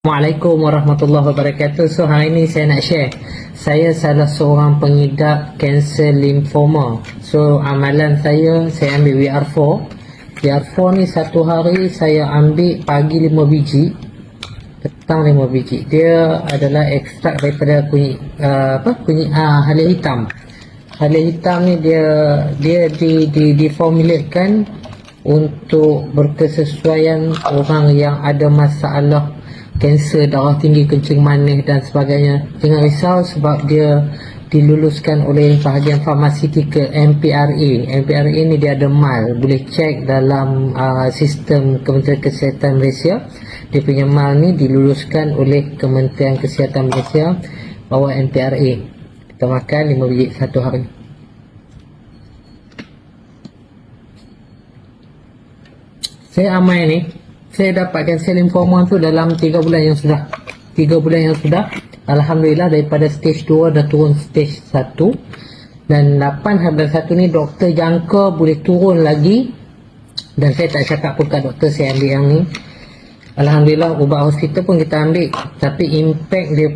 Assalamualaikum warahmatullahi wabarakatuh. So hari ini saya nak share, saya salah seorang pengidap kanser limfoma. So amalan saya ambil VR4. VR4 ni satu hari saya ambil pagi 5 biji, petang 5 biji. Dia adalah ekstrak daripada kunyit halia hitam. Halia hitam ni dia diformulatekan untuk berkesesuaian orang yang ada masalah kanser darah tinggi, kencing manis dan sebagainya. Jangan risau sebab dia diluluskan oleh bahagian farmasikal MPRA. MPRA ni dia ada mal, boleh cek dalam sistem Kementerian Kesihatan Malaysia. Dia punya mal ni diluluskan oleh Kementerian Kesihatan Malaysia bawah MPRA. Kita makan 5 biji satu hari. Saya amal ni, saya dapatkan sel limfoma tu dalam 3 bulan yang sudah. 3 bulan yang sudah, Alhamdulillah daripada stage 2 dah turun stage 1. Dan 8/1 ni doktor jangka boleh turun lagi. Dan saya tak cakap pun kat doktor saya ambil yang ni. Alhamdulillah ubat hospital pun kita ambil, tapi impact dia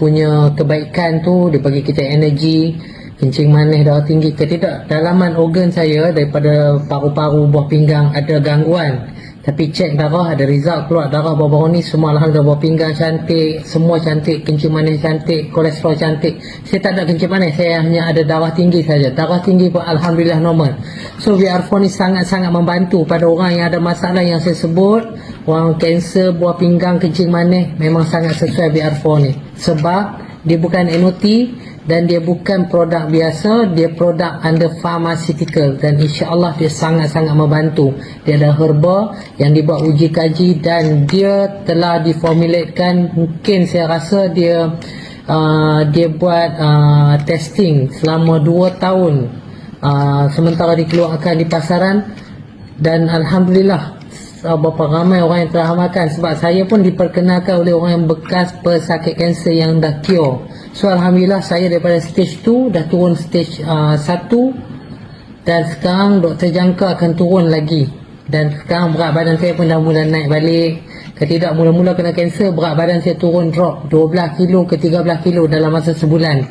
punya kebaikan tu, dia bagi kita energi, kencing manis, darah tinggi ke tidak. Dalaman organ saya daripada paru-paru, buah pinggang ada gangguan, tapi cek darah ada result keluar darah baru-baru ni semua alhamdulillah. Buah pinggang cantik, semua cantik, kencing manis cantik, kolesterol cantik. Saya tak ada kencing manis, saya hanya ada darah tinggi saja. Darah tinggi pun alhamdulillah normal. So VR4 ni sangat-sangat membantu pada orang yang ada masalah yang saya sebut. Orang kanser, buah pinggang, kencing manis, memang sangat sesuai VR4 ni. Sebab dia bukan NOT dan dia bukan produk biasa, dia produk under pharmaceutical, dan insya-Allah dia sangat-sangat membantu. Dia ada herba yang dibuat uji kaji dan dia telah diformulatekan. Mungkin saya rasa dia buat testing selama 2 tahun sementara dikeluarkan di pasaran, dan alhamdulillah berapa ramai orang yang telah makan. Sebab saya pun diperkenalkan oleh orang yang bekas pesakit kanser yang dah cure. So alhamdulillah saya daripada stage 2 dah turun stage 1, dan sekarang doktor jangka akan turun lagi. Dan sekarang berat badan saya pun dah mula naik balik. Ketidak mula-mula kena kanser, berat badan saya turun drop 12 kilo ke 13 kilo dalam masa sebulan.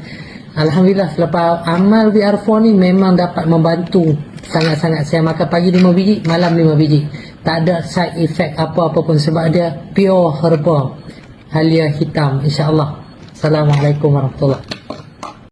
Alhamdulillah selepas amal VR4 ni memang dapat membantu sangat-sangat. Saya makan pagi 5 biji, malam 5 biji. Tak ada side effect apa-apa pun sebab dia pure herba halia hitam, insya-Allah. Assalamualaikum warahmatullahi wabarakatuh.